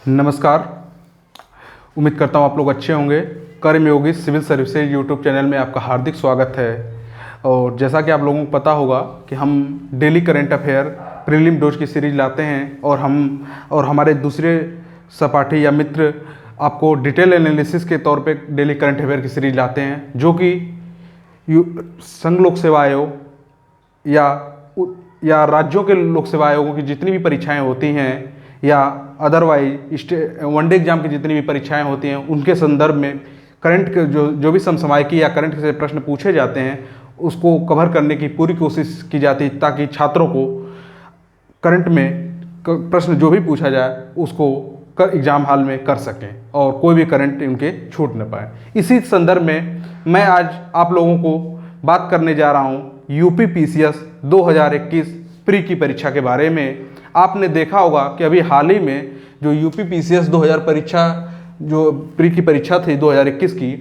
नमस्कार। उम्मीद करता हूँ आप लोग अच्छे होंगे। कर्मयोगी सिविल सर्विसेज यूट्यूब चैनल में आपका हार्दिक स्वागत है। और जैसा कि आप लोगों को पता होगा कि हम daily current affair prelim dose की सीरीज लाते हैं और हमारे दूसरे सहपाठी या मित्र आपको डिटेल एनालिसिस के तौर पे डेली करंट अफेयर की सीरीज लाते हैं, जो कि संघ लोक सेवा आयोग या राज्यों के लोक सेवा आयोगों की जितनी भी परीक्षाएं होती हैं या अदरवाइज वनडे एग्जाम की जितनी भी परीक्षाएं होती हैं, उनके संदर्भ में करंट के जो भी समसामयिकी या करंट से प्रश्न पूछे जाते हैं उसको कवर करने की पूरी कोशिश की जाती है, ताकि छात्रों को करंट में प्रश्न जो भी पूछा जाए उसको एग्ज़ाम हॉल में कर सकें और कोई भी करंट उनके छूट न पाए। इसी संदर्भ में मैं आज आप लोगों को बात करने जा रहा हूँ यूपी पीसीएस 2021 प्री की परीक्षा के बारे में। आपने देखा होगा कि अभी हाल ही में जो यूपी पीसीएस 2000 परीक्षा जो प्री की परीक्षा थी 2021 की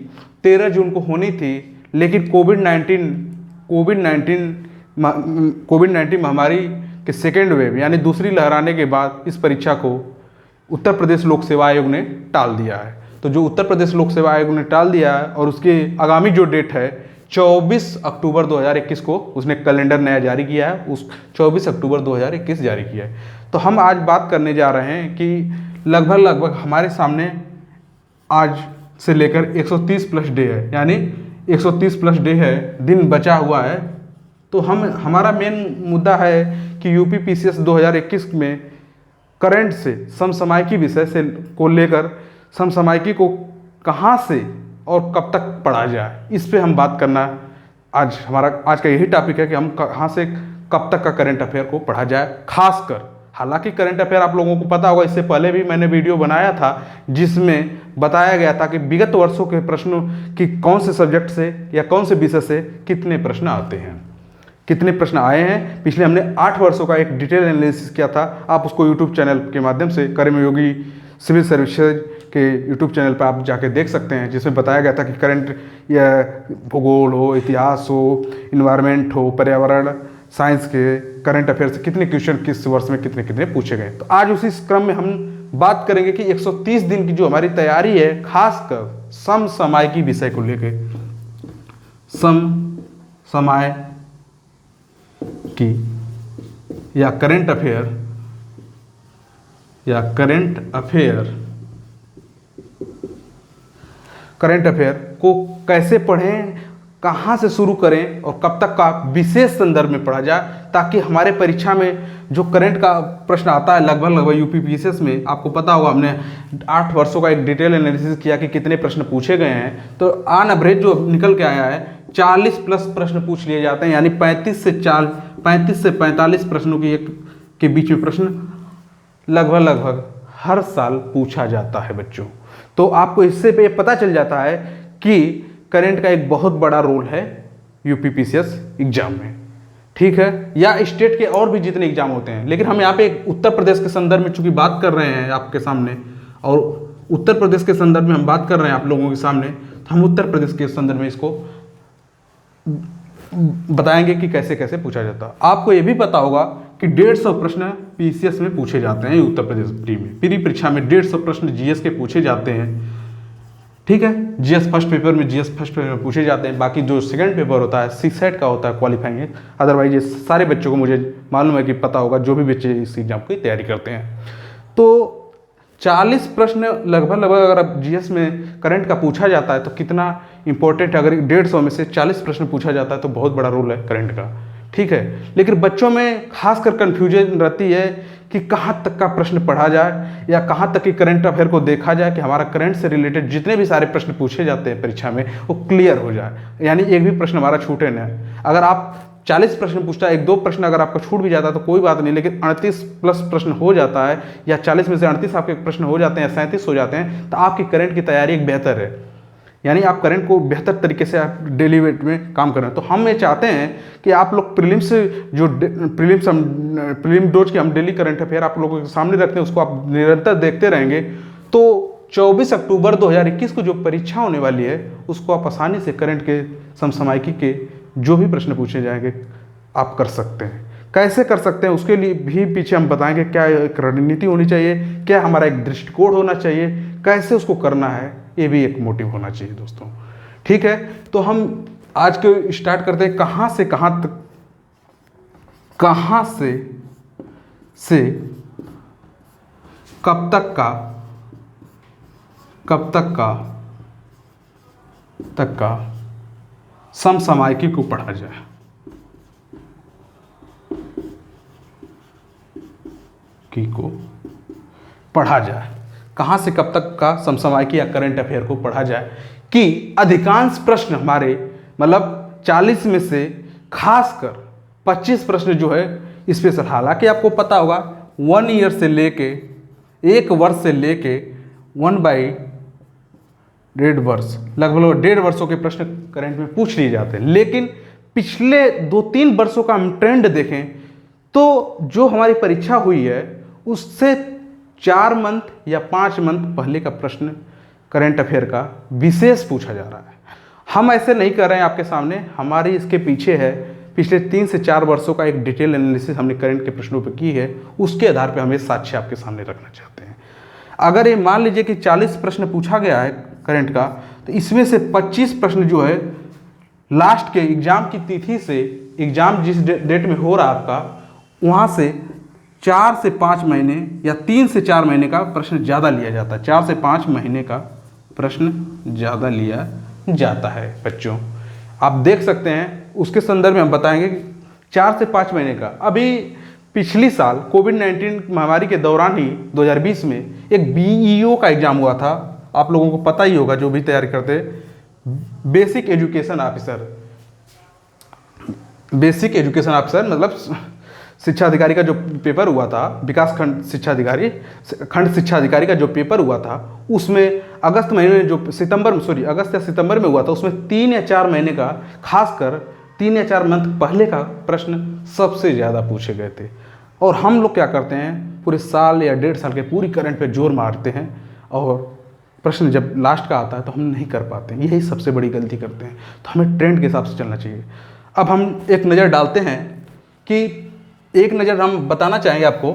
13 जून को होनी थी, लेकिन कोविड 19 महामारी के सेकेंड वेव यानी दूसरी लहर आने के बाद इस परीक्षा को उत्तर प्रदेश लोक सेवा आयोग ने टाल दिया है। तो जो उत्तर प्रदेश लोक सेवा आयोग ने टाल दिया है और उसके आगामी जो डेट है 24 अक्टूबर 2021 को उसने कैलेंडर नया जारी किया है, उस 24 अक्टूबर 2021 जारी किया है। तो हम आज बात करने जा रहे हैं कि लगभग हमारे सामने आज से लेकर 130 प्लस डे है, यानी 130 प्लस डे है, दिन बचा हुआ है। तो हमारा मेन मुद्दा है कि यूपी पीसीएस 2021 में करंट से समसामयिकी विषय से को लेकर समसामयिकी को कहाँ से और कब तक पढ़ा जाए, इस पे हम बात करना आज का यही टॉपिक है कि हम कहाँ से कब तक का करंट अफेयर को पढ़ा जाए। खासकर हालांकि करंट अफेयर आप लोगों को पता होगा, इससे पहले भी मैंने वीडियो बनाया था जिसमें बताया गया था कि विगत वर्षों के प्रश्नों की कौन से सब्जेक्ट से या कौन से विषय से कितने प्रश्न आते हैं, कितने प्रश्न आए हैं। पिछले हमने 8 वर्षों का एक डिटेल एनालिसिस किया था, आप उसको यूट्यूब चैनल के माध्यम से कर्मयोगी सिविल सर्विसेज के यूट्यूब चैनल पर आप जाके देख सकते हैं, जिसमें बताया गया था कि करंट या भूगोल हो, इतिहास हो, इन्वायरमेंट हो, पर्यावरण साइंस के करंट अफेयर से कितने क्वेश्चन किस वर्ष में कितने कितने पूछे गए। तो आज उसी क्रम में हम बात करेंगे कि 130 दिन की जो हमारी तैयारी है, खासकर समसामयिकी विषय को लेकर, समसामयिकी या करंट अफेयर को कैसे पढ़ें, कहाँ से शुरू करें और कब तक का विशेष संदर्भ में पढ़ा जाए, ताकि हमारे परीक्षा में जो करंट का प्रश्न आता है लगभग यूपी पीसीएस में, आपको पता होगा हमने 8 वर्षों का एक डिटेल एनालिसिस किया कि कितने प्रश्न पूछे गए हैं। तो ऑन एवरेज जो निकल के आया है 40 प्लस प्रश्न पूछ लिए जाते हैं, यानी 35 से 45 प्रश्नों के बीच में प्रश्न लगभग हर साल पूछा जाता है बच्चों। तो आपको इससे पे पता चल जाता है कि करंट का एक बहुत बड़ा रोल है यूपी पीसीएस एग्जाम में, ठीक है, या स्टेट के और भी जितने एग्जाम होते हैं। लेकिन हम यहाँ पे उत्तर प्रदेश के संदर्भ में चूंकि बात कर रहे हैं आपके सामने, और उत्तर प्रदेश के संदर्भ में हम बात कर रहे हैं आप लोगों के सामने, तो हम उत्तर प्रदेश के संदर्भ में इसको बताएंगे कि कैसे कैसे पूछा जाता है। आपको ये भी पता होगा कि 150 प्रश्न पीसीएस में पूछे जाते हैं उत्तर प्रदेश प्री परीक्षा में 150 प्रश्न जीएस के पूछे जाते हैं, ठीक है। जीएस फर्स्ट पेपर में पूछे जाते हैं। बाकी जो सेकंड पेपर होता है सीसेट का होता है क्वालिफाइंग, अदरवाइज ये सारे बच्चों को मुझे मालूम है कि पता होगा, जो भी बच्चे इस एग्जाम की तैयारी करते हैं। तो 40 प्रश्न लगभग अगर अब जीएस में करंट का पूछा जाता है तो कितना इंपॉर्टेंट है। अगर 150 में से 40 प्रश्न पूछा जाता है तो बहुत बड़ा रोल है करंट का, ठीक है। लेकिन बच्चों में खासकर कन्फ्यूजन रहती है कि कहाँ तक का प्रश्न पढ़ा जाए या कहाँ तक की करंट अफेयर को देखा जाए कि हमारा करंट से रिलेटेड जितने भी सारे प्रश्न पूछे जाते हैं परीक्षा में वो क्लियर हो जाए, यानी एक भी प्रश्न हमारा छूटे ना। अगर आप 40 प्रश्न पूछता है, 1-2 प्रश्न अगर आपका छूट भी जाता है तो कोई बात नहीं, लेकिन 38 प्लस प्रश्न हो जाता है या 40 में से 38 आपके प्रश्न हो जाते हैं या 37 हो जाते हैं, तो आपकी करंट की तैयारी एक बेहतर है, यानी आप करंट को बेहतर तरीके से आप डेली वेट में काम कर रहे हैं। तो हम ये चाहते हैं कि आप लोग प्रीलिम डोज की हम डेली करंट अफेयर आप लोगों के सामने रखते हैं, उसको आप निरंतर देखते रहेंगे। तो 24 अक्टूबर 2021 को जो परीक्षा होने वाली है उसको आप आसानी से करंट के समसामयिकी के जो भी प्रश्न पूछे जाएंगे आप कर सकते हैं। कैसे कर सकते हैं उसके लिए भी पीछे हम बताएंगे। क्या एक रणनीति होनी चाहिए, क्या हमारा एक दृष्टिकोण होना चाहिए, कैसे उसको करना है, ये भी एक मोटिव होना चाहिए दोस्तों। ठीक है, तो हम आज के स्टार्ट करते हैं कहाँ से कहाँ तक, कहाँ से कब तक का समसामयिकी को पढ़ा जाए। कहाँ से कब तक का समसामयिकी या करंट अफेयर को पढ़ा जाए कि अधिकांश प्रश्न हमारे मतलब 40 में से खासकर 25 प्रश्न जो है स्पेशल, हालांकि आपको पता होगा 1 ईयर से लेके 1 वर्ष से लेके 1/1.5 वर्ष, लगभग 1.5 वर्षों के प्रश्न करंट में पूछ लिए जाते हैं। लेकिन पिछले 2-3 वर्षों का हम ट्रेंड देखें तो जो हमारी परीक्षा हुई है उससे 4 मंथ या 5 मंथ पहले का प्रश्न करंट अफेयर का विशेष पूछा जा रहा है। हम ऐसे नहीं कर रहे हैं आपके सामने, हमारी इसके पीछे है पिछले 3 से 4 वर्षों का एक डिटेल एनालिसिस हमने करंट के प्रश्नों पर की है, उसके आधार पर हम ये साक्ष्य आपके सामने रखना चाहते हैं। अगर ये मान लीजिए कि 40 प्रश्न पूछा गया है करंट का, तो इसमें से 25 प्रश्न जो है लास्ट के एग्जाम की तिथि से, एग्जाम जिस डेट में हो रहा है आपका, वहाँ से 4 से 5 महीने या 3 से 4 महीने का प्रश्न ज़्यादा लिया जाता है। 4 से 5 महीने का प्रश्न ज़्यादा लिया जाता है बच्चों, आप देख सकते हैं। उसके संदर्भ में हम बताएंगे कि 4 से 5 महीने का, अभी पिछली साल कोविड-19 महामारी के दौरान ही 2020 में एक BEO का एग्ज़ाम हुआ था, आप लोगों को पता ही होगा जो भी तैयारी करते, बेसिक एजुकेशन ऑफिसर मतलब शिक्षा अधिकारी का जो पेपर हुआ था, विकास खंड शिक्षा अधिकारी का जो पेपर हुआ था, उसमें अगस्त या सितंबर में हुआ था। उसमें 3 या 4 महीने का, खासकर 3 या 4 मंथ पहले का प्रश्न सबसे ज़्यादा पूछे गए थे। और हम लोग क्या करते हैं, पूरे साल या 1.5 साल के पूरी करंट पे जोर मारते हैं और प्रश्न जब लास्ट का आता है तो हम नहीं कर पाते हैं, यही सबसे बड़ी गलती करते हैं। तो हमें ट्रेंड के हिसाब से चलना चाहिए। अब हम एक नज़र डालते हैं कि एक नज़र हम बताना चाहेंगे आपको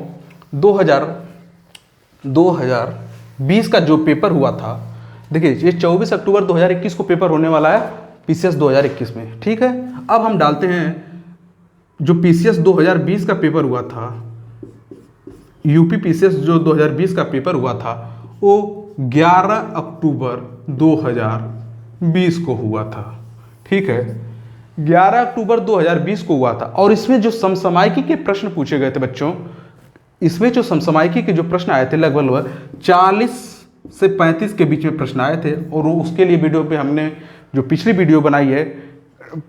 2020 का जो पेपर हुआ था। देखिए ये 24 अक्टूबर 2021 को पेपर होने वाला है PCS 2021 में, ठीक है। अब हम डालते हैं जो PCS 2020 का पेपर हुआ था, यूपी PCS जो 2020 का पेपर हुआ था वो 11 अक्टूबर 2020 को हुआ था, ठीक है। 11 अक्टूबर 2020 को हुआ था। और इसमें जो समसामयिकी के प्रश्न पूछे गए थे बच्चों, इसमें जो समसामयिकी के जो प्रश्न आए थे लगभग 40 से 35 के बीच में प्रश्न आए थे। और उसके लिए वीडियो पे हमने जो पिछली वीडियो बनाई है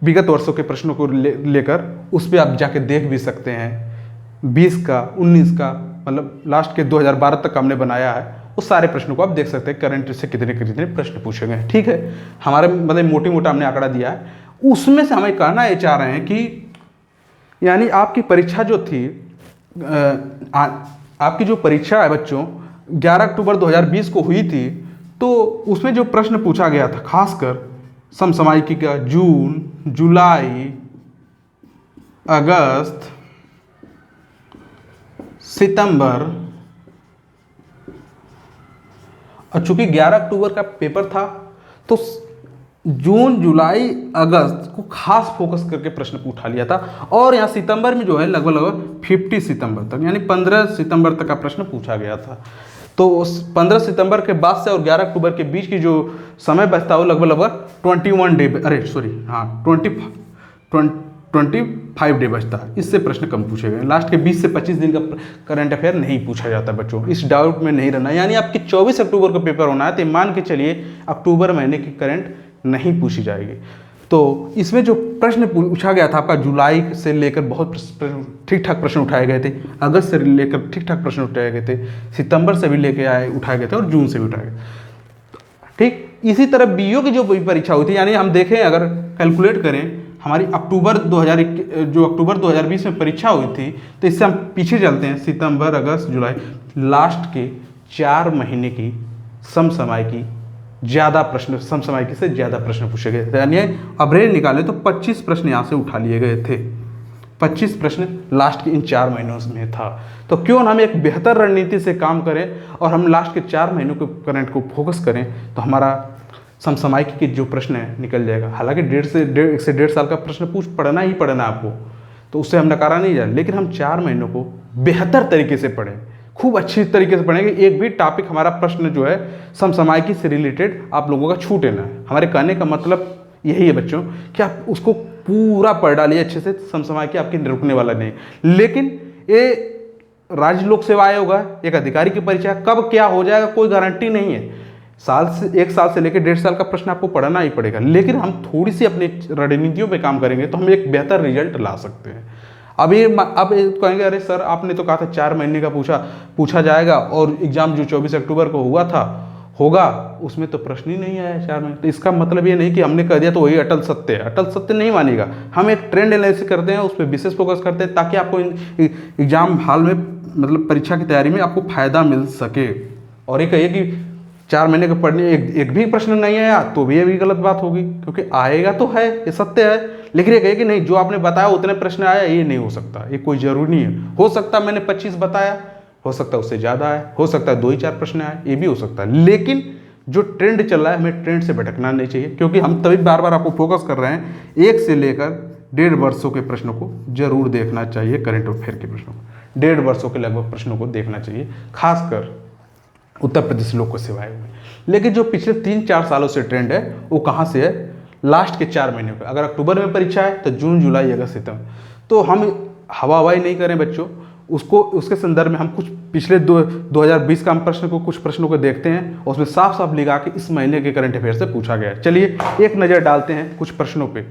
विगत वर्षों के प्रश्नों को लेकर, उस पर आप जाके देख भी सकते हैं। 20 का, 19 का, मतलब लास्ट के 2012 तक हमने बनाया है, उस सारे प्रश्नों को आप देख सकते हैं करंट से कितने प्रश्न पूछे गए, ठीक है। हमारे मतलब मोटा हमने आंकड़ा दिया है, उसमें से हमें कहना ये चाह रहे हैं कि यानी आपकी परीक्षा जो थी, आपकी जो परीक्षा है बच्चों 11 अक्टूबर 2020 को हुई थी, तो उसमें जो प्रश्न पूछा गया था खासकर समसामयिकी का जून, जुलाई, अगस्त, सितंबर, और चूंकि 11 अक्टूबर का पेपर था तो जून, जुलाई, अगस्त को खास फोकस करके प्रश्न उठा लिया था। और यहाँ सितंबर में जो है लगभग 50 सितंबर तक, यानी 15 सितंबर तक का प्रश्न पूछा गया था। तो उस 15 सितंबर के बाद से और 11 अक्टूबर के बीच की जो समय बचता है वो लगभग 21 डे, 25 डे बचता है। इससे प्रश्न कम पूछे गए। लास्ट के 20 से 25 दिन का करंट अफेयर नहीं पूछा जाता बच्चों, इस डाउट में नहीं रहना। यानी आपकी 24 अक्टूबर को पेपर होना है तो मान के चलिए अक्टूबर महीने की करंट नहीं पूछी जाएगी। तो इसमें जो प्रश्न पूछा गया था आपका, जुलाई से लेकर बहुत ठीक ठाक प्रश्न उठाए गए थे, अगस्त से लेकर ठीक ठाक प्रश्न उठाए गए थे, सितंबर से भी लेके उठाए गए थे और जून से भी उठाए गए, ठीक। इसी तरह BEO की जो परीक्षा हुई थी, यानी हम देखें अगर कैलकुलेट करें हमारी अक्टूबर 2020 में परीक्षा हुई थी, तो इससे हम पीछे चलते हैं, सितंबर, अगस्त, जुलाई, लास्ट के 4 महीने की समसामयिकी समसामयिकी से ज़्यादा प्रश्न पूछे गए थे। यानी एवरेज निकाले तो 25 प्रश्न यहाँ से उठा लिए गए थे, 25 प्रश्न लास्ट के इन 4 महीनों में था। तो क्यों हम एक बेहतर रणनीति से काम करें और हम लास्ट के 4 महीनों के करंट को फोकस करें, तो हमारा समसामयिकी के जो प्रश्न है निकल जाएगा। हालांकि 1 से 1.5 साल का प्रश्न पढ़ना ही पढ़ना आपको, तो उससे हम नकारा नहीं जाए, लेकिन हम 4 महीनों को बेहतर तरीके से पढ़ें, खूब अच्छी तरीके से पढ़ेंगे। एक भी टॉपिक हमारा प्रश्न जो है समसामयिकी से रिलेटेड आप लोगों का छूटे ना। हमारे कहने का मतलब यही है बच्चों कि आप उसको पूरा पढ़ डालिए अच्छे से, समसामयिकी आपकी रुकने वाला नहीं। लेकिन ये राज्य लोक सेवा आयोग है, एक अधिकारी की परीक्षा, कब क्या हो जाएगा कोई गारंटी नहीं है। 1 साल से लेकर 1.5 साल का प्रश्न आपको पढ़ना ही पड़ेगा, लेकिन हम थोड़ी सी अपनी रणनीतियों पे काम करेंगे तो हम एक बेहतर रिजल्ट ला सकते हैं। अब कहेंगे अरे सर आपने तो कहा था 4 महीने का पूछा जाएगा और एग्जाम जो 24 अक्टूबर को होगा उसमें तो प्रश्न ही नहीं आया 4 महीने। तो इसका मतलब ये नहीं कि हमने कह दिया तो वही अटल सत्य है, अटल सत्य नहीं मानेगा। हम एक ट्रेंड एनालिसिस करते हैं, उस पर विशेष फोकस करते हैं ताकि आपको एग्जाम हाल में मतलब परीक्षा की तैयारी में आपको फायदा मिल सके। और ये कहिए कि 4 महीने के पढ़ने एक भी प्रश्न नहीं आया तो भी ये भी गलत बात होगी, क्योंकि आएगा तो है, ये सत्य है। लेकिन ये कहिए कि नहीं जो आपने बताया उतने प्रश्न आया, ये नहीं हो सकता, ये कोई जरूरी नहीं है। हो सकता है मैंने 25 बताया, हो सकता है उससे ज़्यादा आए, हो सकता है 2 ही 4 प्रश्न आए, ये भी हो सकता है। लेकिन जो ट्रेंड चल रहा है हमें ट्रेंड से भटकना नहीं चाहिए, क्योंकि हम तभी बार बार आपको फोकस कर रहे हैं 1 से लेकर 1.5 वर्षों के प्रश्नों को जरूर देखना चाहिए, करंट अफेयर के प्रश्नों को 1.5 वर्षों के लगभग प्रश्नों को देखना चाहिए, खासकर उत्तर प्रदेश लोक सेवा आयोग में। लेकिन जो पिछले 3-4 सालों से ट्रेंड है वो कहाँ से है, लास्ट के 4 महीने का। अगर अक्टूबर में परीक्षा है तो जून जुलाई अगस्त सितंबर, तो हम हवाई नहीं करें बच्चों, उसके संदर्भ में हम कुछ पिछले 2020 का हम कुछ प्रश्नों को देखते हैं, और उसमें साफ साफ लिखा कि इस महीने के करंट अफेयर से पूछा गया है। चलिए एक नज़र डालते हैं कुछ प्रश्नों पे,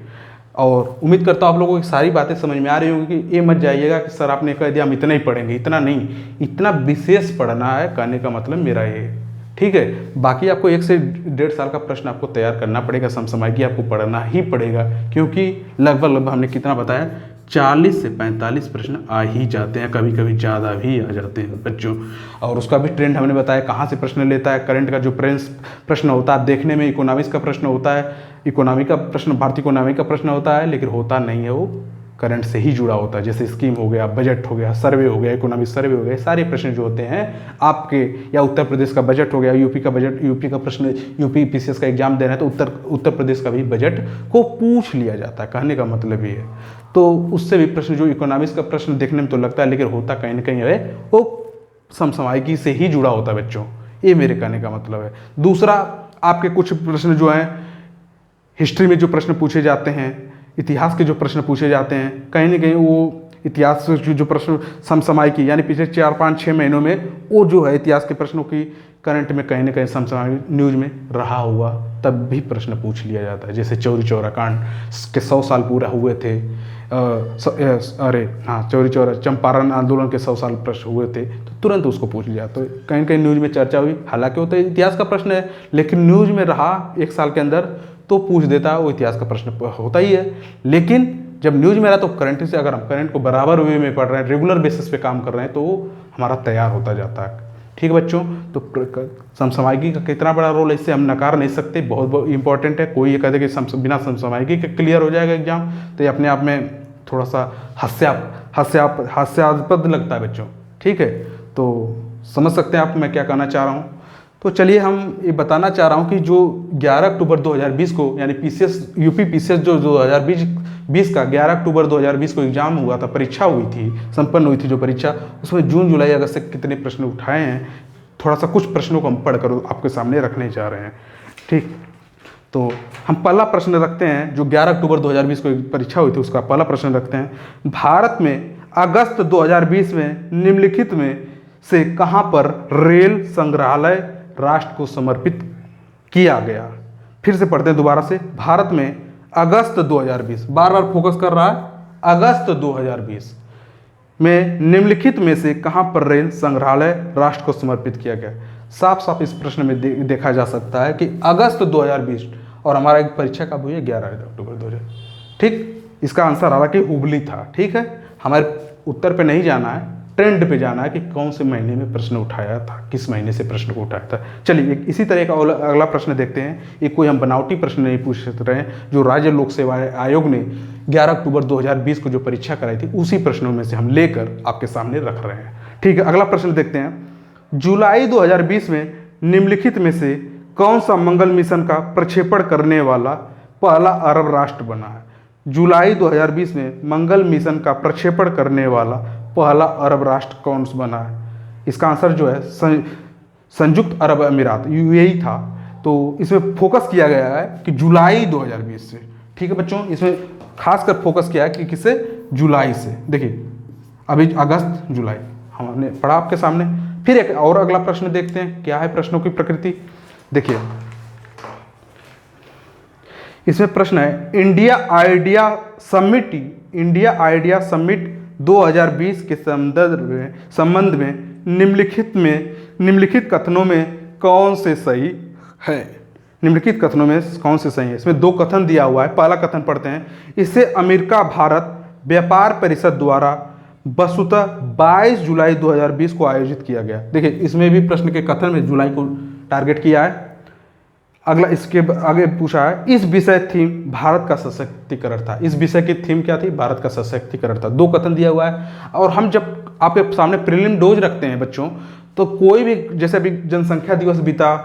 और उम्मीद करता हूँ आप लोगों की सारी बातें समझ में आ रही होंगी कि ये मत जाइएगा कि सर आपने कह दिया हम इतना ही पढ़ेंगे, इतना नहीं, इतना विशेष पढ़ना है, कहने का मतलब मेरा ये, ठीक है। बाकी आपको 1 से 1.5 साल का प्रश्न आपको तैयार करना पड़ेगा, समसामयिकी आपको पढ़ना ही पड़ेगा, क्योंकि लगभग हमने कितना बताया 40 से 45 प्रश्न आ ही जाते हैं, कभी कभी ज़्यादा भी आ जाते हैं बच्चों। और उसका भी ट्रेंड हमने बताया कहाँ से प्रश्न लेता है। करंट का जो प्रश्न होता है देखने में इकोनॉमिक्स का प्रश्न होता है, इकोनॉमी का प्रश्न, भारतीय इकोनॉमी का प्रश्न होता है, लेकिन होता नहीं है, वो करंट से ही जुड़ा होता है। जैसे स्कीम हो गया, बजट हो गया, सर्वे हो गया, इकोनॉमिक सर्वे हो गया, सारे प्रश्न जो होते हैं आपके, या उत्तर प्रदेश का बजट हो गया, यूपी का बजट, यूपी का प्रश्न, यूपी पीसीएस का एग्जाम देना है तो उत्तर प्रदेश का भी बजट को पूछ लिया जाता है, कहने का मतलब ये है। तो उससे भी प्रश्न जो इकोनॉमिक्स का प्रश्न देखने में तो लगता है, लेकिन होता कहीं ना कहीं है वो समसामयिकी से ही जुड़ा होता है बच्चों, ये मेरे कहने का मतलब है। दूसरा, आपके कुछ प्रश्न जो हैं हिस्ट्री में जो प्रश्न पूछे जाते हैं, इतिहास के जो प्रश्न पूछे जाते हैं, कहीं ना कहीं वो इतिहास के जो प्रश्न समसामयिकी यानी पिछले 4-5-6 महीनों में वो जो है इतिहास के प्रश्नों की करंट में कहीं ना कहीं समसामयिक न्यूज में रहा हुआ, तब भी प्रश्न पूछ लिया जाता है। जैसे चौरी चौरा कांड के 100 साल पूरा हुए थे, चौरी चौरा चंपारण आंदोलन के 100 साल प्रश्न हुए थे, तो तुरंत उसको पूछ लिया। तो कहीं ना कहीं न्यूज में चर्चा हुई, हालांकि वो तो इतिहास का प्रश्न है, लेकिन न्यूज में रहा 1 साल के अंदर तो पूछ देता है, वो इतिहास का प्रश्न होता ही है। लेकिन जब न्यूज में रहा तो करंट से, अगर हम करंट को बराबर वे में पढ़ रहे हैं, रेगुलर बेसिस पे काम कर रहे हैं, तो वो हमारा तैयार होता जाता है। ठीक है बच्चों, तो समसामयिकी का कितना बड़ा रोल है इससे हम नकार नहीं सकते, बहुत इंपॉर्टेंट है। कोई ये कहते कि बिना समसामयिकी के क्लियर हो जाएगा एग्जाम, तो ये अपने आप में थोड़ा सा हास्यास्पद लगता है बच्चों, ठीक है। तो समझ सकते हैं आप मैं क्या कहना चाह रहा हूँ। तो चलिए हम ये बताना चाह रहा हूँ कि जो 11 अक्टूबर 2020 को, यानी पीसीएस यूपी पीसीएस जो 2020 का 11 अक्टूबर 2020 को एग्जाम हुआ था, परीक्षा हुई थी, संपन्न हुई थी जो परीक्षा, उसमें जून जुलाई अगस्त से कितने प्रश्न उठाए हैं, थोड़ा सा कुछ प्रश्नों को हम पढ़कर आपके सामने रखने जा रहे हैं, ठीक। तो हम पहला प्रश्न रखते हैं, जो 11 अक्टूबर 2020 को परीक्षा हुई थी उसका पहला प्रश्न रखते हैं। भारत में अगस्त 2020 में निम्नलिखित में से कहाँ पर रेल संग्रहालय राष्ट्र को समर्पित किया गया? फिर से पढ़ते हैं दोबारा से। भारत में अगस्त 2020, बार बार फोकस कर रहा है, अगस्त 2020 में निम्नलिखित में से कहाँ पर रेल संग्रहालय राष्ट्र को समर्पित किया गया? साफ साफ इस प्रश्न में देखा जा सकता है कि अगस्त 2020, और हमारा एक परीक्षा कब हुई है? 11 अक्टूबर 2020, ठीक। इसका आंसर हालांकि हुबली था, ठीक है। हमारे उत्तर पे नहीं जाना है, ट्रेंड पे जाना है कि कौन से महीने में प्रश्न उठाया था, किस महीने से प्रश्न को उठाया था। चलिए इसी तरह का अगला प्रश्न देखते हैं। एक कोई हम बनावटी प्रश्न नहीं पूछ रहे हैं, जो राज्य लोक सेवा आयोग ने 11 अक्टूबर 2020 को जो परीक्षा कराई थी उसी प्रश्नों में से हम लेकर आपके सामने रख रहे हैं। ठीक है, अगला प्रश्न देखते हैं। जुलाई 2020 में निम्नलिखित में से कौन सा मंगल मिशन का प्रक्षेपण करने वाला पहला अरब राष्ट्र बना है? जुलाई 2020 में मंगल मिशन का प्रक्षेपण करने वाला पहला अरब राष्ट्र कौन सा बना है? इसका आंसर जो है संयुक्त अरब अमीरात, यूएई था। तो इसमें फोकस किया गया है कि जुलाई 2020 से। ठीक है बच्चों, इसमें खासकर फोकस किया है कि किससे? जुलाई से। देखिए अभी अगस्त जुलाई हमने पढ़ा आपके सामने। फिर एक और अगला प्रश्न देखते हैं, क्या है प्रश्नों की प्रकृति। देखिए इसमें प्रश्न है, इंडिया आइडिया समिट 2020 के संबंध में निम्नलिखित कथनों में कौन से सही है? निम्नलिखित कथनों में कौन से सही है? इसमें दो कथन दिया हुआ है। पहला कथन पढ़ते हैं, इसे अमेरिका भारत व्यापार परिषद द्वारा वस्तुतः 22 जुलाई 2020 को आयोजित किया गया। देखिए इसमें भी प्रश्न के कथन में जुलाई को टारगेट किया है। अगला इसके आगे पूछा है, इस विषय थीम भारत का सशक्तिकरण था। इस विषय की थीम क्या थी? भारत का सशक्तिकरण था। दो कथन दिया हुआ है। और हम जब आपके सामने प्रीलिम डोज रखते हैं बच्चों, तो कोई भी जैसे अभी जनसंख्या दिवस बीता,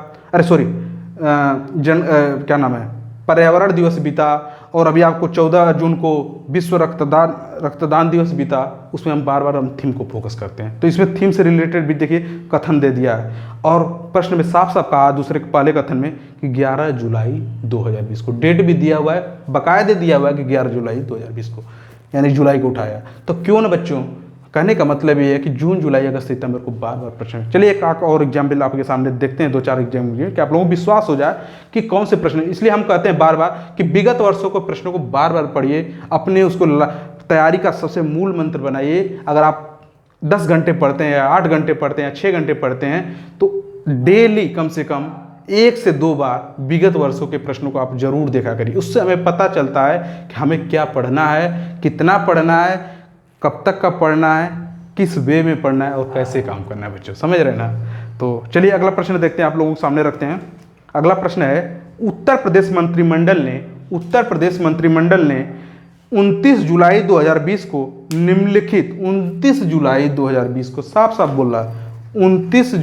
क्या नाम है, पर्यावरण दिवस बीता, और अभी आपको 14 जून को विश्व रक्तदान दिवस बीता, उसमें हम बार बार हम थीम को फोकस करते हैं। तो इसमें थीम से रिलेटेड भी देखिए कथन दे दिया है। और प्रश्न में साफ साफ कहा दूसरे पहले कथन में कि 11 जुलाई 2020 को, डेट भी दिया हुआ है, बकायदे दिया हुआ है कि 11 जुलाई 2020 को, यानी जुलाई को उठाया। तो क्यों ना बच्चों, कहने का मतलब ये है कि जून जुलाई अगस्त सितंबर को बार बार प्रश्न। चलिए एक और एग्जाम्पल आपके सामने देखते हैं, 2-4 एग्जाम्पल, कि आप लोगों को विश्वास हो जाए कि कौन से प्रश्न। इसलिए हम कहते हैं बार बार कि विगत वर्षों के प्रश्नों को बार बार पढ़िए, अपने उसको तैयारी का सबसे मूल मंत्र बनाइए। अगर आप 10 घंटे पढ़ते हैं या 8 घंटे पढ़ते हैं या 6 घंटे पढ़ते हैं, तो डेली कम से कम 1 से 2 बार विगत वर्षों के प्रश्नों को आप जरूर देखा करिए। उससे हमें पता चलता है कि हमें क्या पढ़ना है, कितना पढ़ना है, कब तक का पढ़ना है, किस वे में पढ़ना है और कैसे काम करना है बच्चों, समझ रहे ना। तो चलिए अगला प्रश्न देखते हैं, आप लोगों के सामने रखते हैं। अगला प्रश्न है, उत्तर प्रदेश मंत्रिमंडल ने 29 जुलाई 2020 को निम्नलिखित 29 जुलाई 2020 को साफ साफ बोल रहा है 29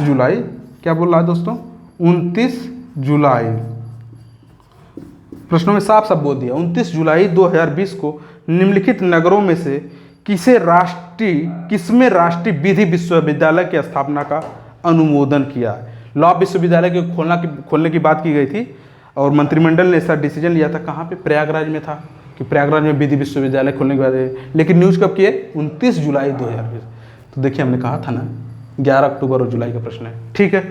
जुलाई क्या बोल रहा है दोस्तों? 29 जुलाई, प्रश्नों में साफ साफ बोल दिया 29 जुलाई 2020 को निम्नलिखित नगरों में से किसमें राष्ट्रीय विधि विश्वविद्यालय की स्थापना का अनुमोदन किया है? लॉ विश्वविद्यालय के खोलने की बात की गई थी और मंत्रिमंडल ने ऐसा डिसीजन लिया था। कहाँ पे? प्रयागराज में था कि प्रयागराज में विधि विश्वविद्यालय खोलने के बाद, लेकिन न्यूज़ कब की है? 29 जुलाई 2020। तो देखिए हमने कहा था ना 11 अक्टूबर और जुलाई का प्रश्न है। ठीक है,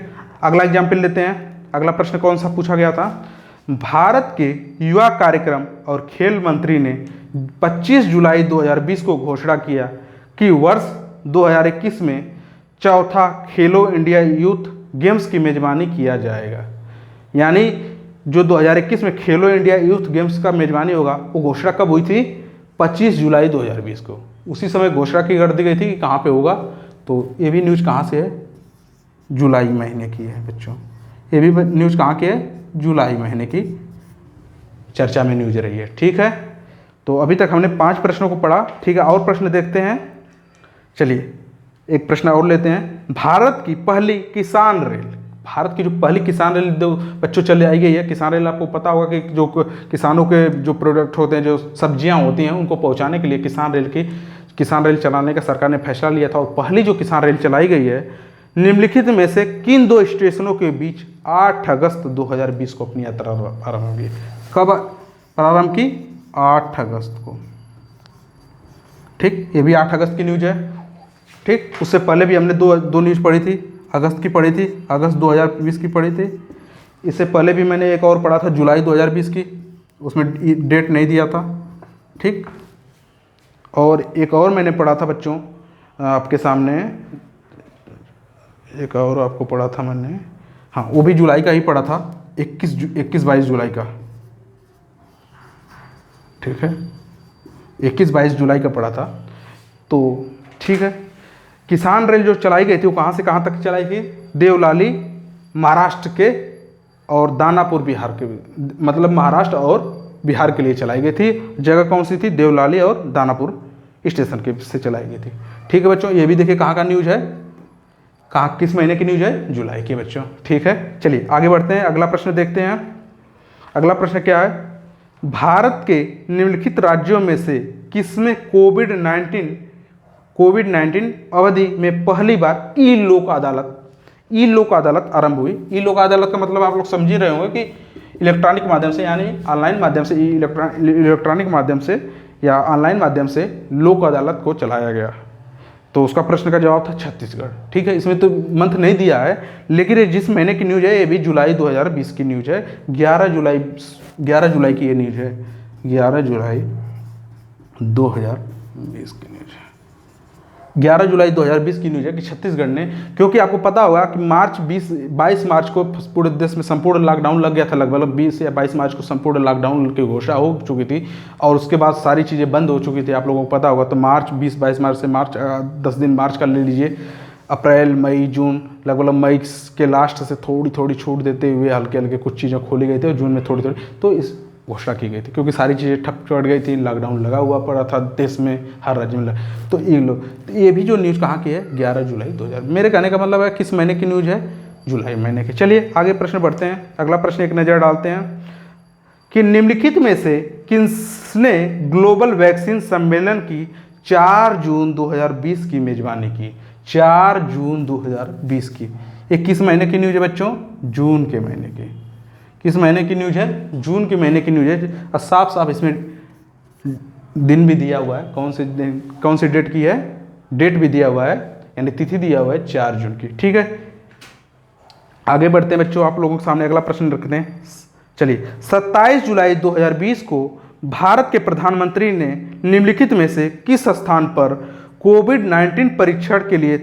अगला एग्जाम्पल लेते हैं। अगला प्रश्न कौन सा पूछा गया था? भारत के युवा कार्यक्रम और खेल मंत्री ने 25 जुलाई 2020 को घोषणा किया कि वर्ष 2021 में चौथा खेलो इंडिया यूथ गेम्स की मेजबानी किया जाएगा। यानी जो 2021 में खेलो इंडिया यूथ गेम्स का मेजबानी होगा, वो घोषणा कब हुई थी? 25 जुलाई 2020 को। उसी समय घोषणा की कर दी गई थी कि कहाँ पे होगा। तो ये भी न्यूज़ कहाँ से है? जुलाई महीने की है बच्चों। ये भी न्यूज़ कहाँ की है? जुलाई महीने की चर्चा में न्यूज़ रही है। ठीक है, तो अभी तक हमने 5 प्रश्नों को पढ़ा। ठीक है, और प्रश्न देखते हैं। चलिए एक प्रश्न और लेते हैं। भारत की जो पहली किसान रेल जो बच्चों चले आई गई है। किसान रेल आपको पता होगा कि जो किसानों के जो प्रोडक्ट होते हैं, जो सब्जियां होती हैं, उनको पहुंचाने के लिए किसान रेल चलाने का सरकार ने फैसला लिया था। और पहली जो किसान रेल चलाई गई है, निम्नलिखित में से किन 2 स्टेशनों के बीच 8 अगस्त 2020 को अपनी यात्रा आरंभ की? कब प्रारंभ की? 8 अगस्त को। ठीक, ये भी 8 अगस्त की न्यूज़ है। ठीक, उससे पहले भी हमने दो न्यूज़ पढ़ी थी, अगस्त की पढ़ी थी, अगस्त 2020 की पढ़ी थी। इससे पहले भी मैंने एक और पढ़ा था जुलाई 2020 की, उसमें डेट नहीं दिया था। ठीक, और एक और मैंने पढ़ा था बच्चों आपके सामने, एक और आपको पढ़ा था मैंने, हाँ वो भी जुलाई का ही पढ़ा था, 21-22 जुलाई का। ठीक है, 21-22 जुलाई का पढ़ा था। तो ठीक है, किसान रेल जो चलाई गई थी वो कहाँ से कहाँ तक चलाई थी? देवलाली महाराष्ट्र के और दानापुर बिहार के, मतलब महाराष्ट्र और बिहार के लिए चलाई गई थी। जगह कौन सी थी? देवलाली और दानापुर स्टेशन के से चलाई गई थी। ठीक है बच्चों, ये भी देखिए कहाँ का न्यूज है, कहाँ किस महीने की न्यूज है? जुलाई की बच्चों। ठीक है, चलिए आगे बढ़ते हैं, अगला प्रश्न देखते हैं। अगला प्रश्न क्या है? भारत के निम्नलिखित राज्यों में से किसमें कोविड-19 अवधि में पहली बार ई लोक अदालत आरंभ हुई? ई लोक अदालत का मतलब आप लोग समझ ही रहे होंगे कि इलेक्ट्रॉनिक माध्यम से, यानी ऑनलाइन माध्यम से, इलेक्ट्रॉनिक माध्यम से या ऑनलाइन माध्यम से लोक अदालत को चलाया गया। तो उसका प्रश्न का जवाब था छत्तीसगढ़। ठीक है, इसमें तो मंथ नहीं दिया है, लेकिन ये जिस महीने की न्यूज़ है ये भी जुलाई 2020 की न्यूज़ है। 11 जुलाई की ये न्यूज़ है, 11 जुलाई 2020 की न्यूज़ है। 11 जुलाई 2020 की न्यूज़ है कि छत्तीसगढ़ ने, क्योंकि आपको पता होगा कि 22 मार्च को पूरे देश में संपूर्ण लॉकडाउन लग गया था, लगभग 20 या 22 मार्च को संपूर्ण लॉकडाउन की घोषणा हो चुकी थी और उसके बाद सारी चीज़ें बंद हो चुकी थी, आप लोगों को पता होगा। तो 22 मार्च से 10 दिन मार्च का ले लीजिए, अप्रैल मई जून, लगभग मई के लास्ट से थोड़ी थोड़ी छूट देते हुए हल्के हल्के कुछ चीज़ें खोली गई थी और जून में थोड़ी थोड़ी तो इस घोषणा की गई थी, क्योंकि सारी चीज़ें ठप चढ़ गई थी, लॉकडाउन लगा हुआ पड़ा था देश में, हर राज्य में। तो ये भी जो न्यूज़ कहाँ की है? 11 जुलाई 2000। मेरे कहने का मतलब है किस महीने की न्यूज़ है? जुलाई महीने की। चलिए आगे प्रश्न बढ़ते हैं, अगला प्रश्न एक नज़र डालते हैं कि निम्नलिखित में से किसने ग्लोबल वैक्सीन सम्मेलन की 4 जून 2020 की मेजबानी की? 4 जून 2020 की। ये किस महीने की न्यूज़ है बच्चों? जून के महीने की। किस महीने की न्यूज़ है? जून के महीने की न्यूज़ है। और साफ साफ इसमें दिन भी दिया हुआ है, कौन सी डेट की है? डेट भी दिया हुआ है, यानी तिथि दिया हुआ है 4 जून की। ठीक है, आगे बढ़ते हैं बच्चों, आप लोगों के सामने अगला प्रश्न रखते हैं। चलिए, 27 जुलाई 2020 को भारत के प्रधानमंत्री ने निम्नलिखित में से किस स्थान पर कोविड-19 परीक्षण के लिए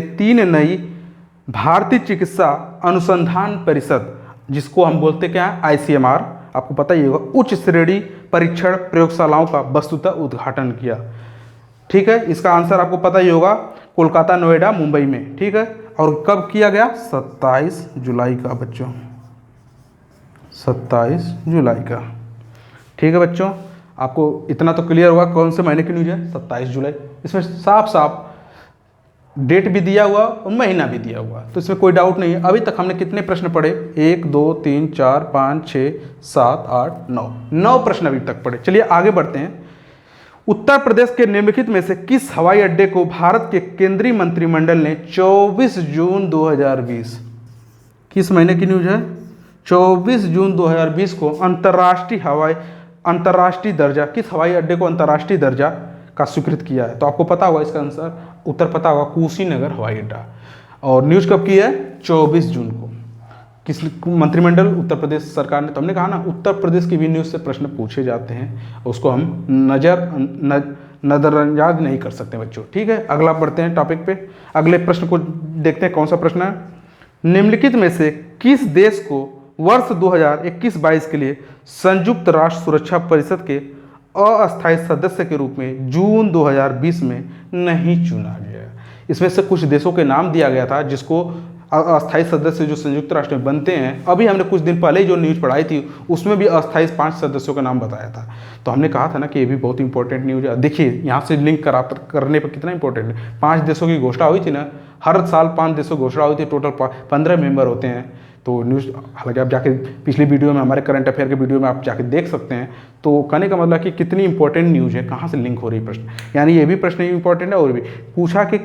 तीन नई भारतीय चिकित्सा अनुसंधान परिषद, जिसको हम बोलते क्या है? ICMR, आपको पता ही होगा, उच्च श्रेणी परीक्षण प्रयोगशालाओं का वस्तुतः उद्घाटन किया। ठीक है, इसका आंसर आपको पता ही होगा, कोलकाता, नोएडा, मुंबई में। ठीक है, और कब किया गया? 27 जुलाई का बच्चों, 27 जुलाई का। ठीक है बच्चों, आपको इतना तो क्लियर होगा कौन से महीने की न्यूज़ है? 27 जुलाई। इसमें साफ साफ डेट भी दिया हुआ और महीना भी दिया हुआ, तो इसमें कोई डाउट नहीं है। अभी तक हमने कितने प्रश्न पढ़े? 1 2 3 4 5 6 7 8 9 प्रश्न अभी तक पढ़े। चलिए आगे बढ़ते हैं। उत्तर प्रदेश के निम्नलिखित में से किस हवाई अड्डे को भारत के केंद्रीय मंत्रिमंडल ने 24 जून 2020, किस महीने की न्यूज़ है? 24 जून 2020 को अंतर्राष्ट्रीय दर्जा, किस हवाई अड्डे को अंतर्राष्ट्रीय दर्जा का स्वीकृत किया है? तो आपको पता होगा इसका आंसर, उत्तर पता होगा, कुशीनगर हवाई अड्डा। और न्यूज़ कब की है? 24 जून को। किस मंत्रिमंडल? उत्तर प्रदेश सरकार ने। तो हमने कहा ना, उत्तर प्रदेश की भी न्यूज़ से प्रश्न पूछे जाते हैं, उसको हम नजरअंदाज नहीं कर सकते बच्चों। ठीक है, अगला बढ़ते हैं टॉपिक पे, अगले प्रश्न को देखते हैं। कौन सा प्रश्न है? निम्नलिखित में से किस देश को वर्ष 2021-22 के लिए संयुक्त राष्ट्र सुरक्षा परिषद के अस्थायी सदस्य के रूप में जून 2020 में नहीं चुना गया? इसमें से कुछ देशों के नाम दिया गया था जिसको अस्थायी सदस्य जो संयुक्त राष्ट्र में बनते हैं। अभी हमने कुछ दिन पहले जो न्यूज़ पढ़ाई थी उसमें भी अस्थायी 5 सदस्यों का नाम बताया था। तो हमने कहा था ना कि ये भी बहुत इंपॉर्टेंट न्यूज़ है। देखिए यहाँ से लिंक करने पर कितना इंपॉर्टेंट है। 5 देशों की घोषणा हुई थी ना, हर साल 5 देशों की घोषणा हुई थी, टोटल 15 मेंबर होते हैं। तो न्यूज़, हालांकि आप जाके पिछली वीडियो में, हमारे करंट अफेयर के वीडियो में आप जाके देख सकते हैं। तो कहने का मतलब कि कितनी इंपॉर्टेंट न्यूज़ है, कहाँ से लिंक हो रही है प्रश्न, यानी ये भी प्रश्न इंपॉर्टेंट है। और भी पूछा कि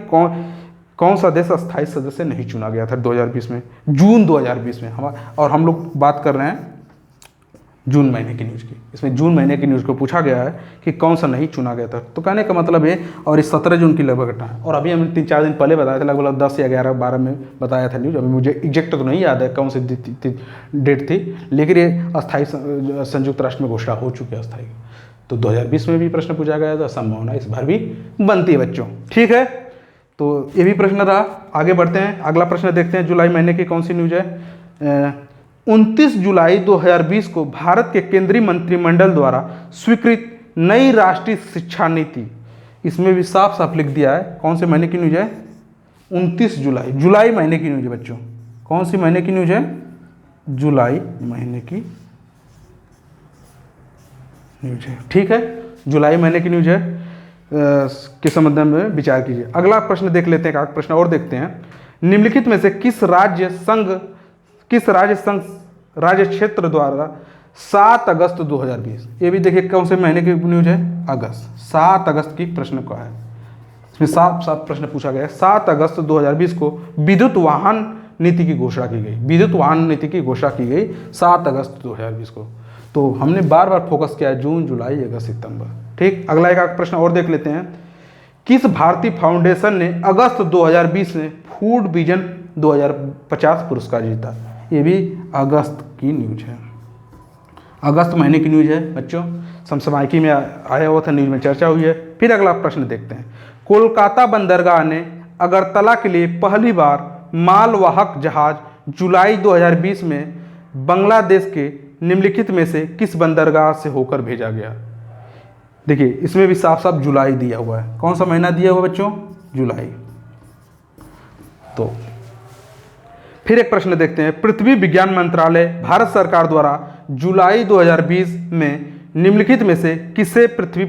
कौन सा देश अस्थायी सदस्य नहीं चुना गया था 2020 में, जून 2020 में। और हम लोग बात कर रहे हैं जून महीने की न्यूज़ की। इसमें जून महीने की न्यूज़ को पूछा गया है कि कौन सा नहीं चुना गया था। तो कहने का मतलब है, और इस 17 जून की लगभग घटना है। और अभी हमने 3-4 दिन पहले बताया था, लगभग 10 या 11-12 में बताया था न्यूज़। अभी मुझे एग्जैक्ट तो नहीं याद है कौन सी डेट थी, लेकिन ये अस्थायी संयुक्त राष्ट्र में घोषणा हो चुकी है अस्थायी। तो 2020 में भी प्रश्न पूछा गया था, संभावना इस बार भी बनती है बच्चों। ठीक है, तो ये भी प्रश्न रहा। आगे बढ़ते हैं, अगला प्रश्न देखते हैं। जुलाई महीने की कौन सी न्यूज़ है? 29 जुलाई 2020 को भारत के केंद्रीय मंत्रिमंडल द्वारा स्वीकृत नई राष्ट्रीय शिक्षा नीति, इसमें भी साफ साफ लिख दिया है कौन से महीने की न्यूज है, 29 जुलाई, जुलाई महीने की न्यूज है बच्चों। कौन सी महीने की न्यूज है, जुलाई महीने की न्यूज है, ठीक है, जुलाई महीने की न्यूज है। के संबंध में विचार कीजिए। अगला प्रश्न देख लेते हैं, एक प्रश्न और देखते हैं। निम्नलिखित में से किस राज्य संघ राज्य क्षेत्र द्वारा 7 अगस्त 2020, ये भी देखिए कौन से महीने की न्यूज है, अगस्त, 7 अगस्त की प्रश्न का है, इसमें साफ साफ प्रश्न पूछा गया है। 7 अगस्त 2020 को विद्युत वाहन नीति की घोषणा की गई, विद्युत वाहन नीति की घोषणा की गई 7 अगस्त 2020 को। तो हमने बार बार फोकस किया है जून, जुलाई, अगस्त, सितंबर, ठीक। अगला एक प्रश्न और देख लेते हैं। किस भारतीय फाउंडेशन ने अगस्त 2020 में फूड विजन 2050 पुरस्कार जीता, ये भी अगस्त की न्यूज है, अगस्त महीने की न्यूज है बच्चों, समसामयिकी में आया हुआ था, न्यूज में चर्चा हुई है। फिर अगला प्रश्न देखते हैं। कोलकाता बंदरगाह ने अगरतला के लिए पहली बार मालवाहक जहाज जुलाई 2020 में बांग्लादेश के निम्नलिखित में से किस बंदरगाह से होकर भेजा गया। देखिए इसमें भी साफ साफ जुलाई दिया हुआ है, कौन सा महीना दिया हुआ बच्चों, जुलाई। तो फिर एक प्रश्न देखते हैं। पृथ्वी विज्ञान मंत्रालय भारत सरकार द्वारा जुलाई 2020 में निम्नलिखित में से किसे पृथ्वी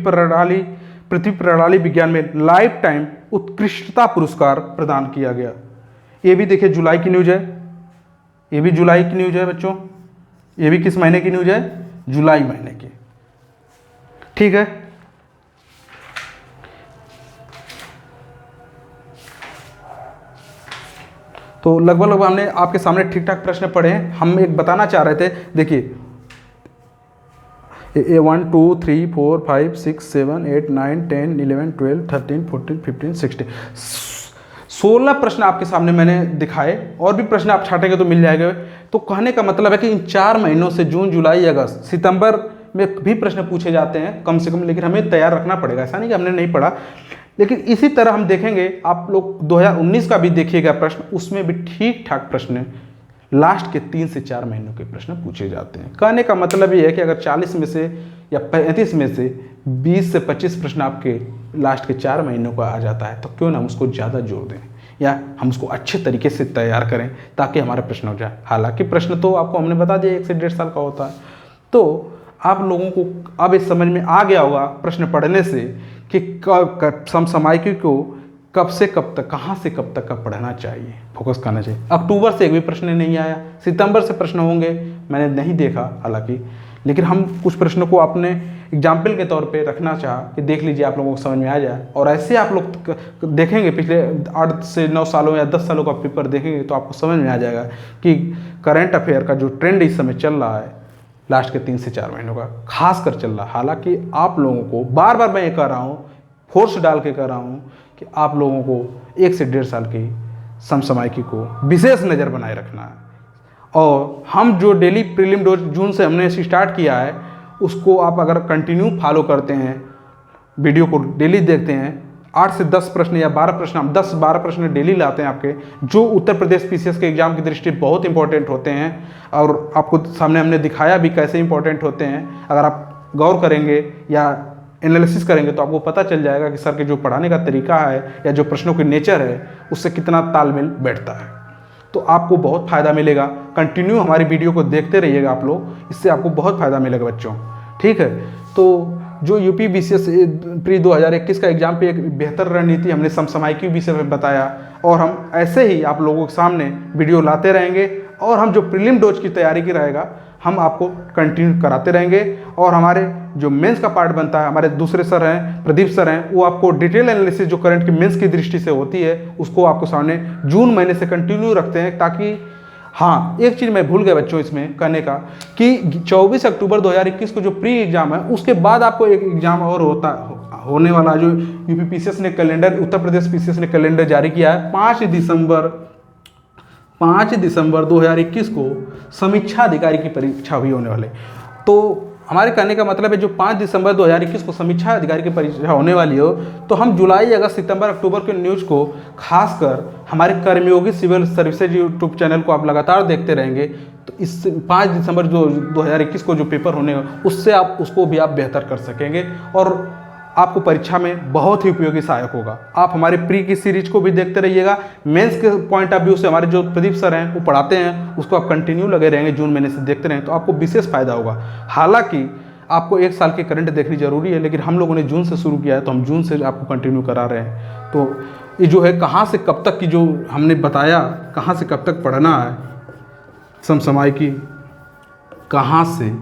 प्रणाली विज्ञान में लाइफ टाइम उत्कृष्टता पुरस्कार प्रदान किया गया। ये भी देखिए जुलाई की न्यूज है, ये भी जुलाई की न्यूज है बच्चों, ये भी किस महीने की न्यूज है, जुलाई महीने की, ठीक है। तो लगभग हमने आपके सामने ठीक ठाक प्रश्न पढ़े हैं। हम एक बताना चाह रहे थे, देखिए 1 2 3 4 5 6 7 8 9 10 11 12 13 14 15 16 16 प्रश्न आपके सामने मैंने दिखाए, और भी प्रश्न आप छाटेंगे तो मिल जाएंगे। तो कहने का मतलब है कि इन 4 महीनों से जून, जुलाई, अगस्त, सितंबर में भी प्रश्न पूछे जाते हैं कम से कम, लेकिन हमें तैयार रखना पड़ेगा, ऐसा नहीं कि हमने नहीं पढ़ा। लेकिन इसी तरह हम देखेंगे, आप लोग 2019 का भी देखिएगा प्रश्न, उसमें भी ठीक ठाक प्रश्न लास्ट के 3 से 4 महीनों के प्रश्न पूछे जाते हैं। कहने का मतलब ये है कि अगर 40 में से या 35 में से 20 से 25 प्रश्न आपके लास्ट के 4 महीनों का आ जाता है, तो क्यों ना हम उसको ज़्यादा जोर दें या हम उसको अच्छे तरीके से तैयार करें ताकि हमारा प्रश्न हो जाए। हालांकि प्रश्न तो आपको हमने बता दिया 1 से 1.5 साल का होता है। तो आप लोगों को अब इस समझ में आ गया होगा प्रश्न पढ़ने से कि समसामयिकी को कब से कब तक, कहाँ से कब तक का पढ़ना चाहिए, फोकस करना चाहिए। अक्टूबर से एक भी प्रश्न नहीं आया, सितंबर से प्रश्न होंगे, मैंने नहीं देखा हालांकि, लेकिन हम कुछ प्रश्नों को अपने एग्जाम्पल के तौर पे रखना चाहा कि देख लीजिए आप लोगों को समझ में आ जाए। और ऐसे आप लोग देखेंगे पिछले 8 से 9 सालों या 10 सालों का पेपर देखेंगे तो आपको समझ में आ जाएगा कि करंट अफेयर का जो ट्रेंड इस समय चल रहा है लास्ट के 3 से 4 महीनों का खास कर चल रहा है। हालांकि आप लोगों को बार बार मैं ये कह रहा हूँ, फोर्स डाल के कह रहा हूँ कि आप लोगों को 1 से 1.5 साल की समसामयिकी को विशेष नज़र बनाए रखना है। और हम जो डेली प्रीलिम डोज जून से हमने स्टार्ट किया है, उसको आप अगर कंटिन्यू फॉलो करते हैं, वीडियो को डेली देखते हैं, 8 से 10 प्रश्न या 12 प्रश्न, हम 10-12 प्रश्न डेली लाते हैं आपके, जो उत्तर प्रदेश पीसीएस के एग्जाम की दृष्टि बहुत इंपॉर्टेंट होते हैं। और आपको सामने हमने दिखाया भी कैसे इंपॉर्टेंट होते हैं। अगर आप गौर करेंगे या एनालिसिस करेंगे तो आपको पता चल जाएगा कि सर के जो पढ़ाने का तरीका है या जो प्रश्नों की नेचर है उससे कितना तालमेल बैठता है। तो आपको बहुत फ़ायदा मिलेगा। कंटिन्यू हमारी वीडियो को देखते रहिएगा आप लोग, इससे आपको बहुत फ़ायदा मिलेगा बच्चों, ठीक है। तो जो यूपी बीसीएस प्री 2021 का एग्जाम पे एक बेहतर रणनीति हमने समसामयिकी विषय में बताया, और हम ऐसे ही आप लोगों के सामने वीडियो लाते रहेंगे। और हम जो प्रीलिम डोज की तैयारी की रहेगा हम आपको कंटिन्यू कराते रहेंगे। और हमारे जो मेंस का पार्ट बनता है, हमारे दूसरे सर हैं, प्रदीप सर हैं, वो आपको डिटेल एनालिसिस जो करंट की मेंस की दृष्टि से होती है उसको आपको सामने जून महीने से कंटिन्यू रखते हैं। ताकि हाँ, एक चीज़ मैं भूल गया बच्चों इसमें कहने का कि 24 अक्टूबर 2021 को जो प्री एग्जाम है उसके बाद आपको एक एग्जाम और होने वाला, जो यूपी पीसीएस ने कैलेंडर, उत्तर प्रदेश पीसीएस ने कैलेंडर जारी किया है 5 दिसंबर 2021 को समीक्षा अधिकारी की परीक्षा भी होने वाले। तो हमारे कहने का मतलब है जो 5 दिसंबर 2021 को समीक्षा अधिकारी की परीक्षा होने वाली हो, तो हम जुलाई, अगस्त, सितंबर, अक्टूबर के न्यूज़ को खासकर हमारे कर्मयोगी सिविल सर्विसेज यूट्यूब चैनल को आप लगातार देखते रहेंगे, तो इस 5 दिसंबर जो 2021 को जो पेपर होने उससे आप उसको भी आप बेहतर कर सकेंगे और आपको परीक्षा में बहुत ही उपयोगी सहायक होगा। आप हमारे प्री की सीरीज को भी देखते रहिएगा। मेंस के पॉइंट ऑफ व्यू से हमारे जो प्रदीप सर हैं वो पढ़ाते हैं, उसको आप कंटिन्यू लगे रहेंगे, जून महीने से देखते रहें तो आपको विशेष फायदा होगा। हालांकि आपको 1 साल की करंट देखनी जरूरी है, लेकिन हम लोगों ने जून से शुरू किया है तो हम जून से आपको कंटिन्यू करा रहे हैं। तो ये जो है कहाँ से कब तक की जो हमने बताया, कहाँ से कब तक पढ़ना है समसामयिकी, कहाँ से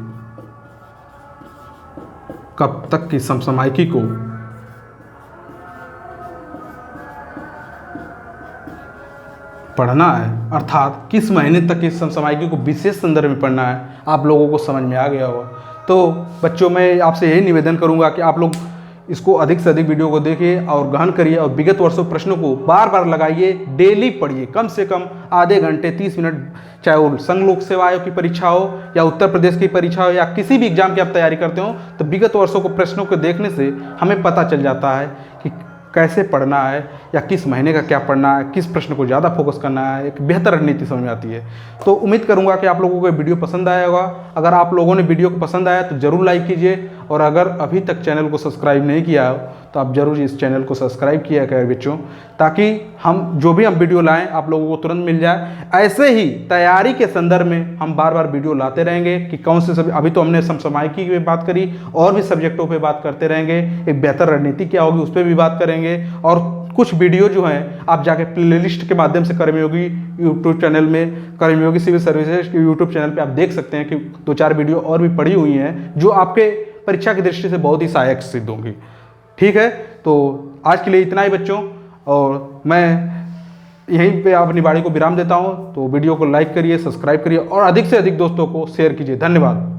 कब तक की समसामयिकी को पढ़ना है, अर्थात किस महीने तक इस समसामयिकी को विशेष संदर्भ में पढ़ना है, आप लोगों को समझ में आ गया होगा। तो बच्चों, मैं आपसे यही निवेदन करूंगा कि आप लोग इसको अधिक से अधिक वीडियो को देखिए और गहन करिए और विगत वर्षों प्रश्नों को बार बार लगाइए, डेली पढ़िए, कम से कम आधे घंटे 30 मिनट, चाहे वो संघ लोक सेवा आयोग की परीक्षा हो या उत्तर प्रदेश की परीक्षा हो या किसी भी एग्जाम की आप तैयारी करते हो, तो विगत वर्षों को प्रश्नों को देखने से हमें पता चल जाता है कि कैसे पढ़ना है या किस महीने का क्या पढ़ना है, किस प्रश्न को ज़्यादा फोकस करना है, एक बेहतर रणनीति समझ में आती है। तो उम्मीद करूंगा कि आप लोगों को वीडियो पसंद आया होगा। अगर आप लोगों ने वीडियो को पसंद आया तो ज़रूर लाइक कीजिए और अगर अभी तक चैनल को सब्सक्राइब नहीं किया हो तो आप ज़रूर इस चैनल को सब्सक्राइब किया करें बच्चों, ताकि हम जो भी हम वीडियो लाएँ आप लोगों को तुरंत मिल जाए। ऐसे ही तैयारी के संदर्भ में हम बार बार वीडियो लाते रहेंगे कि कौन से अभी तो हमने समसामयिकी की बात करी, और भी सब्जेक्टों पे बात करते रहेंगे, एक बेहतर रणनीति क्या होगी उस पर भी बात करेंगे। और कुछ वीडियो जो हैं आप जाके प्लेलिस्ट के माध्यम से कर्मयोगी यूट्यूब चैनल में, कर्मयोगी सिविल सर्विसेज के यूट्यूब चैनल पे आप देख सकते हैं कि 2-4 वीडियो और भी पड़ी हुई हैं जो आपके परीक्षा की दृष्टि से बहुत ही सहायक सिद्ध होंगी। ठीक है, तो आज के लिए इतना ही बच्चों, और मैं यहीं पे अपनी वाणी को विराम देता हूँ। तो वीडियो को लाइक करिए, सब्सक्राइब करिए और अधिक से अधिक दोस्तों को शेयर कीजिए। धन्यवाद।